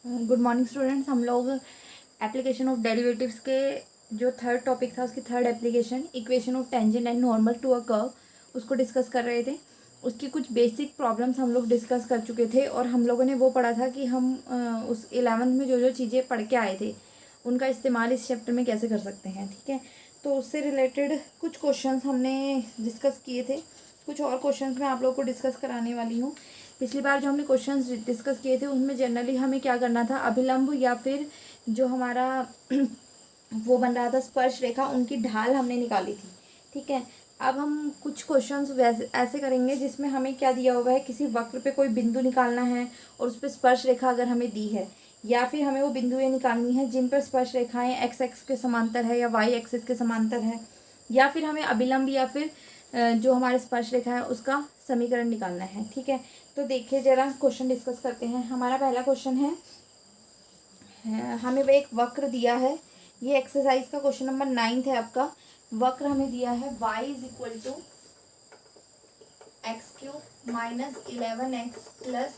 Good morning students. हम लोग application of derivatives के जो थर्ड टॉपिक था उसकी third application equation of tangent and normal to a curve उसको डिस्कस कर रहे थे। उसकी कुछ बेसिक प्रॉब्लम्स हम लोग डिस्कस कर चुके थे और हम लोगों ने वो पढ़ा था कि हम उस 11th में जो जो चीज़ें पढ़ के आए थे उनका इस्तेमाल इस चैप्टर में कैसे कर सकते हैं। ठीक है, तो उससे रिलेटेड कुछ क्वेश्चंस हमने डिस्कस किए थे। कुछ और क्वेश्चंस मैं आप लोगों को डिस्कस कराने वाली हूँ। पिछली बार जो हमने क्वेश्चंस डिस्कस किए थे उनमें जनरली हमें क्या करना था, अभिलंब या फिर जो हमारा वो बन रहा था स्पर्श रेखा, उनकी ढाल हमने निकाली थी। ठीक है, अब हम कुछ क्वेश्चंस वैसे ऐसे करेंगे जिसमें हमें क्या दिया हुआ है, किसी वक्र पे कोई बिंदु निकालना है और उस पर स्पर्श रेखा अगर हमें दी है, या फिर हमें वो बिंदु ये निकालनी है जिन पर स्पर्श रेखाएं एक्स एक्स के समांतर है या वाई एक्सिस के समांतर है, या फिर हमें अभिलंब या फिर जो हमारे स्पर्श रेखा है उसका समीकरण निकालना है। ठीक है, तो देखिए जरा क्वेश्चन डिस्कस करते हैं। हमारा पहला क्वेश्चन है, हमें एक वक्र दिया है। ये एक्सरसाइज का क्वेश्चन नंबर 9 है आपका। वक्र हमें दिया है y is equal to x cube minus 11x plus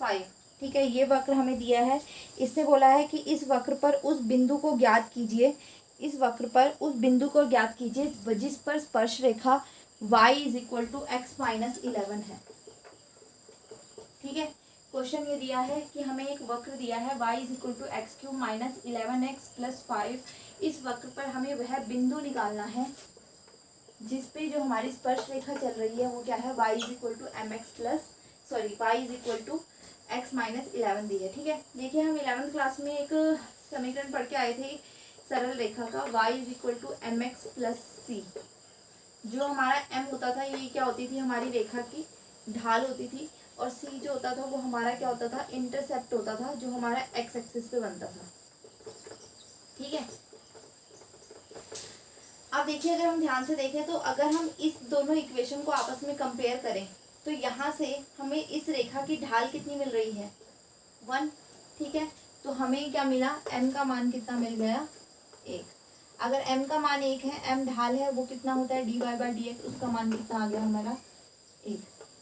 5। ठीक है, ये वक्र हमें दिया है। इसने बोला है कि इस वक्र पर उस बिंदु को ज्ञात कीजिए, इस वक्र पर उस बिंदु को ज्ञात कीजिए जिस पर स्पर्श रेखा y is equal to x minus 11 है। ठीक है, क्वेश्चन ये दिया है कि हमें एक वक्र दिया है y is equal to x cube minus 11x plus 5। इस वक्र पर हमें वह बिंदु निकालना है जिस पे जो हमारी स्पर्श रेखा चल रही है वो क्या है, y is equal to M x plus y is equal to x minus 11 दी है। ठीक है, देखिए हम 11th क्लास में एक समीकरण पढ़ के आए थे सरल रेखा का, y is equal to M x plus C. जो हमारा m होता था ये क्या होती थी, हमारी रेखा की ढाल होती थी, और c जो होता था वो हमारा क्या होता था, इंटरसेप्ट होता था जो हमारा x एक्सिस पे बनता था। ठीक है, अब देखिए अगर हम ध्यान से देखें तो अगर हम इस दोनों इक्वेशन को आपस में कंपेयर करें तो यहाँ से हमें इस रेखा की ढाल कितनी मिल रही है, 1। ठीक है, तो हमें क्या मिला, m का मान कितना मिल गया, 1। अगर m का मान 1 है, m ढाल है, वो कितना होता है dy बाई डी एक्स, उसका मान कितना आ गया हमारा 1।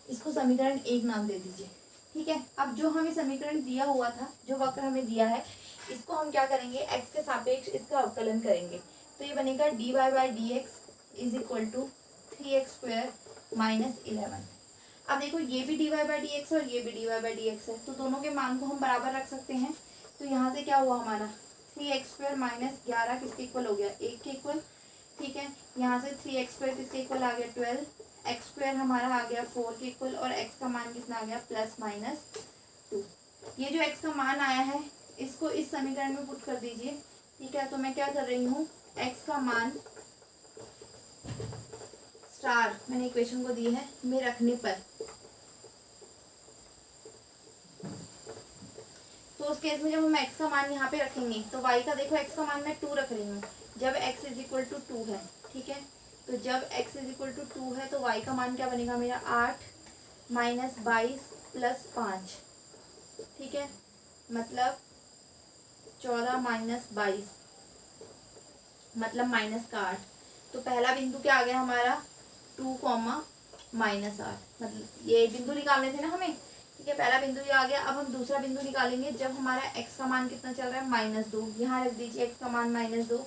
इसको समीकरण 1 नाम दे दीजिए। ठीक है, अब जो हमें समीकरण दिया हुआ था, जो वक्र हमें दिया है, इसको हम क्या करेंगे, x के सापेक्ष इसका अवकलन करेंगे। तो ये बनेगा dy by d x is equal to 3x square minus 11। अब देखो ये भी dy बाई डी एक्स और ये भी dy बाई डी एक्स है, तो दोनों के मान को हम बराबर रख सकते हैं। तो यहाँ से क्या हुआ हमारा 3x स्क्वायर माइनस 11 किसके इक्वल हो गया, 1 के इक्वल। ठीक है, यहाँ से 3x स्क्वायर किसके इक्वल आ गया 12, एक्स स्क्वायर हमारा आ गया 4 के इक्वल, और x का मान कितना आ गया प्लस माइनस 2। ये जो x का मान आया है इसको इस समीकरण में पुट कर दीजिए। ठीक है, तो मैं क्या कर रही हूँ, x का मान स्टार मैंने इक्वेशन को दी है में रखने पर, तो उस केस में जब हम x का मान यहाँ पे रखेंगे तो y का देखो x का मान मैं 2 रख रही हूँ जब x इज इक्वल टू 2 है। ठीक है, तो जब x इज इक्वल टू 2 है तो y का मान क्या बनेगा मेरा 8 माइनस 22 प्लस 5। ठीक है, मतलब 14 माइनस 22 मतलब माइनस का 8। तो पहला बिंदु क्या आ गया हमारा 2 कॉमा माइनस 8, मतलब ये बिंदु निकालने थे ना हमें। ठीक है, पहला बिंदु ये आ गया। अब हम दूसरा बिंदु निकालेंगे जब हमारा x का मान कितना चल रहा है -2। यहाँ रख दीजिए x का मान -2,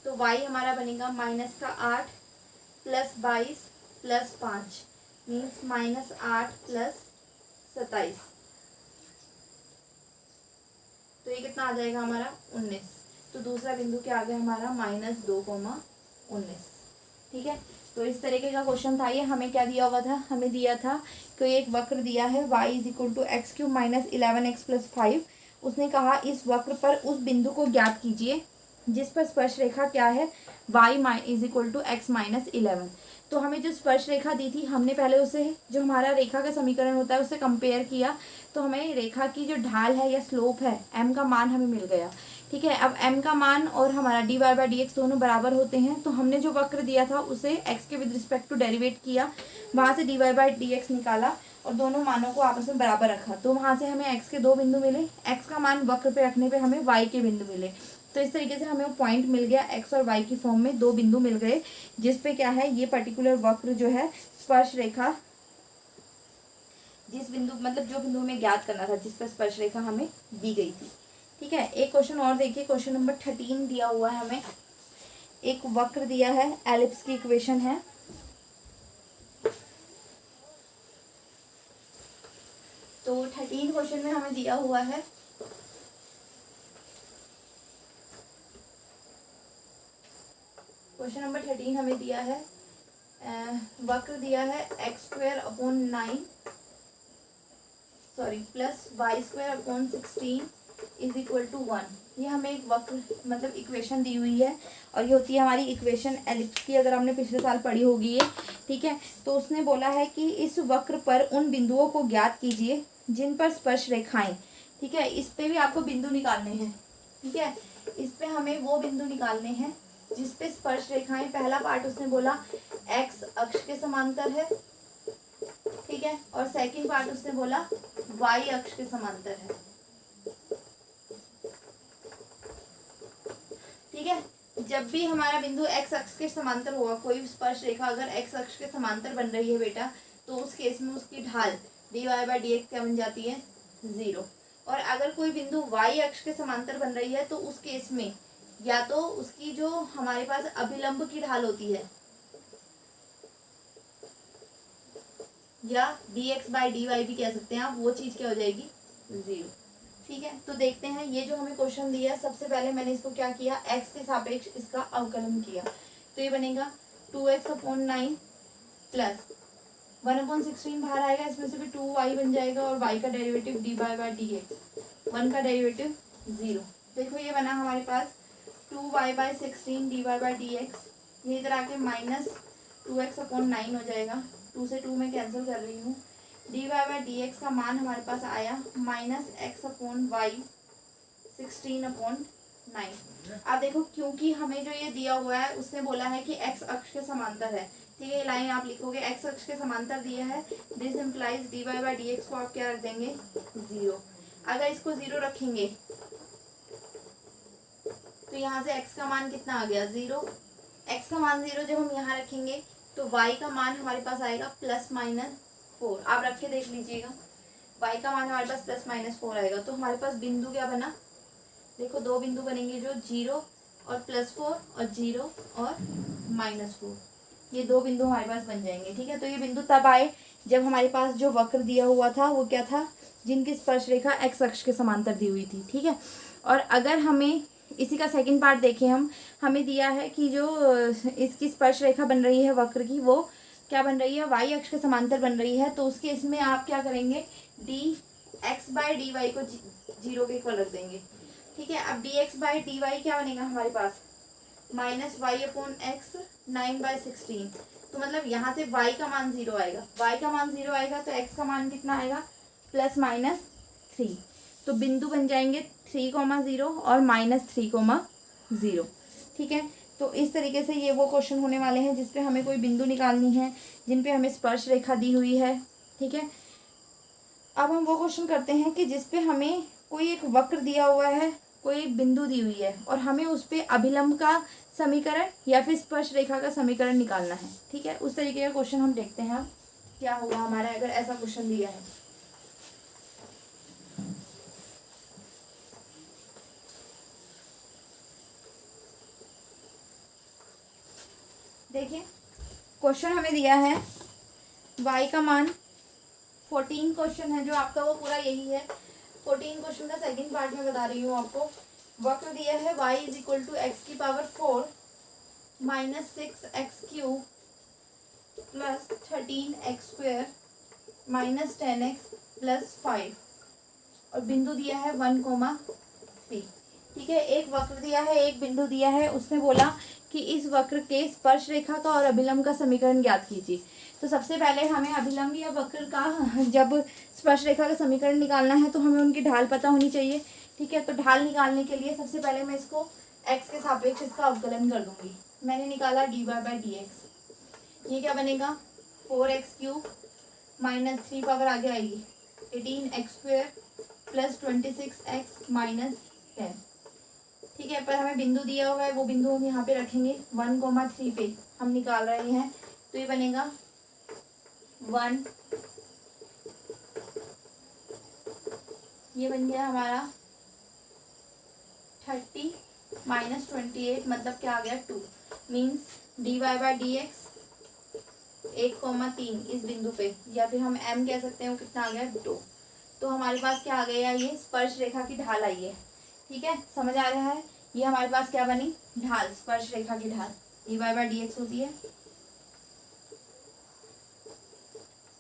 तो y हमारा बनेगा माइनस का 8 plus 22 plus 5 means minus 8 plus 27। तो ये कितना आ जाएगा हमारा 19। तो दूसरा बिंदु क्या आ गया हमारा -2,19। ठीक है, तो इस तरीके का क्वेश्चन था ये। हमें क्या दिया हुआ था, हमें दिया था कि एक वक्र दिया है y is equal to x cube minus 11x plus 5। उसने कहा इस वक्र पर उस बिंदु को ज्ञात कीजिए जिस पर स्पर्श रेखा क्या है y is equal to x minus 11। तो हमें जो स्पर्श रेखा दी थी हमने पहले उसे जो हमारा रेखा का समीकरण होता है उससे कंपेयर किया, तो हमें रेखा की जो ढाल है या स्लोप है m का मान हमें मिल गया। ठीक है, अब m का मान और हमारा dy बाई डी एक्स दोनों बराबर होते हैं, तो हमने जो वक्र दिया था उसे x के विद रिस्पेक्ट टू डेरिवेट किया, वहाँ से dy बाई डी एक्स निकाला और दोनों मानों को आपस में बराबर रखा, तो वहाँ से हमें x के 2 बिंदु मिले। x का मान वक्र पे रखने पे हमें y के बिंदु मिले। तो इस तरीके से हमें वो पॉइंट मिल गया, x और y की फॉर्म में 2 बिंदु मिल गए जिस पे क्या है ये पर्टिकुलर वक्र जो है स्पर्श रेखा जिस बिंदु मतलब जो बिंदु हमें ज्ञात करना था, जिस पर स्पर्श रेखा हमें दी गई थी। ठीक है, एक क्वेश्चन और देखिए, क्वेश्चन नंबर 13 दिया हुआ है हमें। एक वक्र दिया है, एलिप्स की इक्वेशन है। तो 13 क्वेश्चन में हमें दिया हुआ है क्वेश्चन नंबर 13 हमें दिया है वक्र दिया है x² plus y² is equal to 1। ये हमें एक वक्र मतलब इक्वेशन दी हुई है, और ये होती है हमारी इक्वेशन एलिप्स की। अगर हमने पिछले साल पढ़ी होगी ये, ठीक है। तो उसने बोला है कि इस वक्र पर उन बिंदुओं को ज्ञात कीजिए जिन पर स्पर्श रेखाएं, ठीक है। इस पे भी आपको बिंदु निकालने हैं, ठीक है। इस पे हमें वो बिंदु निकालने हैं जिस पे स्पर्श रेखाएं, पहला पार्ट उसने बोला एक्स अक्ष के समांतर है, ठीक है। और सेकंड पार्ट उसने बोला वाई अक्ष के समांतर है, ठीक है। जब भी हमारा बिंदु एक्स अक्ष के समांतर होगा, कोई स्पर्श रेखा अगर एक्स अक्ष के समांतर बन रही है बेटा, तो उस केस में उसकी ढाल dy/dx क्या बन जाती है, 0। और अगर कोई बिंदु वाई अक्ष के समांतर बन रही है, तो उस केस में या तो उसकी जो हमारे पास अभिलंब की ढाल होती है, या dx/dy भी कह सकते हैं आप, वो चीज क्या हो जाएगी, 0, ठीक है। तो देखते हैं, ये जो हमें क्वेश्चन दिया है, सबसे पहले मैंने इसको क्या किया, x के सापेक्ष इसका अवकलन किया। तो ये बनेगा 2x/9 प्लस 1/16 बाहर आएगा, इसमें से भी 2y बन जाएगा, और y का डेरिवेटिव dy/dx, 1 का डेरिवेटिव 0। देखो ये बना हमारे पास 2y/16 dy/dx, ये इधर आके माइनस 2x/9 हो जाएगा, 2 से 2 में कैंसिल कर रही हूँ। dy/dx का मान हमारे पास आया माइनस x/y 16/9। अब देखो, क्योंकि हमें जो ये दिया हुआ है उसने बोला है कि x अक्ष के समांतर है, ठीक है। ये लाइन आप लिखोगे, x अक्ष के समांतर दिया है, दिस इम्प्लाइज dy/dx को आप क्या रख देंगे, 0। अगर इसको 0 रखेंगे तो यहाँ से x का मान कितना आ गया, 0। x का मान 0 जब हम यहाँ रखेंगे तो y का मान हमारे पास आएगा +-4। आप रख के देख लीजिएगा, y का मान हमारे पास +-4 आएगा। तो हमारे पास बिंदु क्या बना, देखो 2 बिंदु बनेंगे, जो 0 और +4 और 0 और -4, ये 2 बिंदु हमारे पास बन जाएंगे, ठीक है। तो ये बिंदु तब आए जब हमारे पास जो वक्र दिया हुआ था वो क्या था, जिनकी स्पर्श रेखा एक्स अक्ष के समांतर दी हुई थी, ठीक है। और अगर हमें इसी का सेकंड पार्ट देखें, हमें दिया है कि जो इसकी स्पर्श रेखा बन रही है वक्र की, वो क्या बन रही है, वाई अक्ष के समांतर बन रही है। तो उसके इसमें आप क्या करेंगे, dx/dy को 0 के इक्वल रख देंगे, ठीक है। अब dx/dy क्या बनेगा हमारे पास, -y/x 9/16। तो मतलब यहाँ से y का मान 0 आएगा, y का मान 0 आएगा तो x का मान कितना आएगा, +-3। तो बिंदु बन जाएंगे 3,0 और -3,0, ठीक है। तो इस तरीके से ये वो क्वेश्चन होने वाले हैं जिसपे हमें कोई बिंदु निकालनी है, जिन पे हमें स्पर्श रेखा दी हुई है, ठीक है। अब हम वो क्वेश्चन करते हैं कि जिसपे हमें कोई एक वक्र दिया हुआ है, कोई एक बिंदु दी हुई है, और हमें उस पे अभिलंब का समीकरण या फिर स्पर्श रेखा का समीकरण निकालना है, ठीक है। उस तरीके का क्वेश्चन हम देखते हैं क्या होगा हमारा अगर ऐसा क्वेश्चन दिया है। देखिए, क्वेश्चन हमें दिया है y का मान 14 क्वेश्चन है जो आपका, वो पूरा यही है। 14 क्वेश्चन का सेकंड पार्ट में बता रही हूँ आपको। वक्र दिया है y = x⁴ -6x³ + 13x² -10x + 5, और बिंदु दिया है 1, P, ठीक है। एक वक्र दिया है, एक बिंदु दिया है, उसने बोला कि इस वक्र के स्पर्श रेखा का और अभिलंब का समीकरण ज्ञात कीजिए। तो सबसे पहले हमें अभिलंब या वक्र का जब स्पर्श रेखा का समीकरण निकालना है तो हमें उनकी ढाल पता होनी चाहिए, ठीक है। तो ढाल निकालने के लिए सबसे पहले मैं इसको x के सापेक्ष इसका अवकलन कर दूंगी। मैंने निकाला dy/dx, ये क्या बनेगा, 4x³ -3 पावर आगे आएगी 18x² + 26x - 10, ठीक है। पर हमें बिंदु दिया हुआ है, वो बिंदु हम यहाँ पे रखेंगे 1, 3 पे हम निकाल रहे हैं। तो ये बनेगा 1 ये बन गया हमारा 30 माइनस 28, मतलब क्या आ गया 2। Means dy by d x 1,3 इस बिंदु पे, या फिर हम m कह सकते हैं, वो कितना आ गया 2। तो हमारे पास क्या आ गया, ये स्पर्श रेखा की ढाल आई है। ठीक है, समझ आ रहा है। ये हमारे पास क्या बनी, ढाल, स्पर्श रेखा की ढाल dy बाई डी एक्स होती है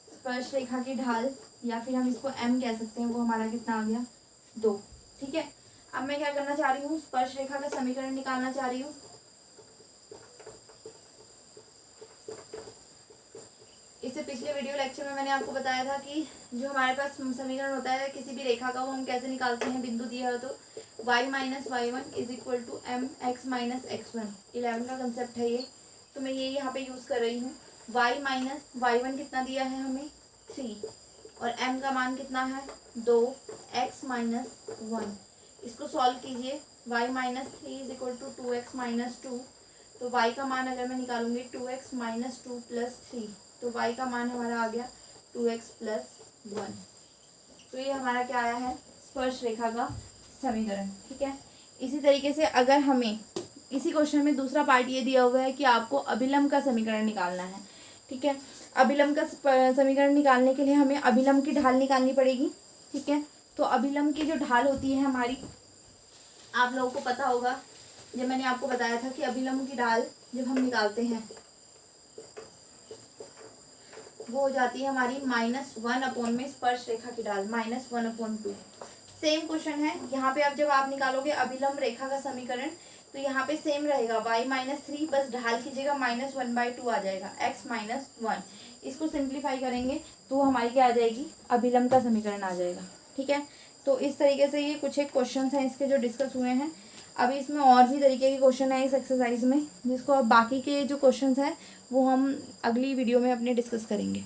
स्पर्श रेखा की ढाल, या फिर हम इसको m कह सकते हैं, वो हमारा कितना आ गया 2। ठीक है, अब मैं क्या करना चाह रही हूँ, स्पर्श रेखा का समीकरण निकालना चाह रही हूँ। इससे पिछले वीडियो लेक्चर में मैंने आपको बताया था कि जो हमारे पास समीकरण होता है किसी भी रेखा का, वो हम कैसे निकालते हैं, बिंदु दिया हो तो y minus y one is equal to M x minus x one. 11 का कंसेप्ट है ये, तो मैं ये यहाँ पे यूज़ कर रही हूँ। y माइनस वाई वन कितना दिया है हमें 3, और m का मान कितना है 2, x माइनस 1। इसको सॉल्व कीजिए। y minus 3 is equal to 2x minus 2, तो y का मान अगर मैं निकालूंगी 2x माइनस 2 प्लस 3, तो y का मान हमारा आ गया 2x प्लस 1। तो ये हमारा क्या आया है, स्पर्श रेखा का समीकरण। ठीक है, इसी तरीके से अगर हमें इसी क्वेश्चन में दूसरा पार्ट ये दिया हुआ है कि आपको अभिलंब का समीकरण निकालना है। ठीक है, अभिलंब का समीकरण निकालने के लिए हमें अभिलंब की ढाल निकालनी पड़ेगी। ठीक है, तो अभिलंब की जो ढाल होती है हमारी, आप लोगों को पता होगा, जब मैंने आपको बताया था कि अभिलंब की ढाल जब हम निकालते हैं वो हो जाती है हमारी -1 अपॉन में स्पर्श रेखा की ढाल -1/2। सेम क्वेश्चन है यहाँ पे। अब जब आप निकालोगे अभिलंब रेखा का समीकरण, तो यहाँ पे सेम रहेगा y माइनस 3, बस ढाल की जगह -1/2 आ जाएगा, x माइनस 1। इसको सिंप्लीफाई करेंगे तो हमारी क्या आ जाएगी, अभिलंब का समीकरण आ जाएगा। ठीक है, तो इस तरीके से ये कुछ एक क्वेश्चन हैं इसके जो डिस्कस हुए हैं। अभी इसमें और भी तरीके के क्वेश्चन है इस एक्सरसाइज में, जिसको अब बाकी के जो क्वेश्चन हैं वो हम अगली वीडियो में अपने डिस्कस करेंगे।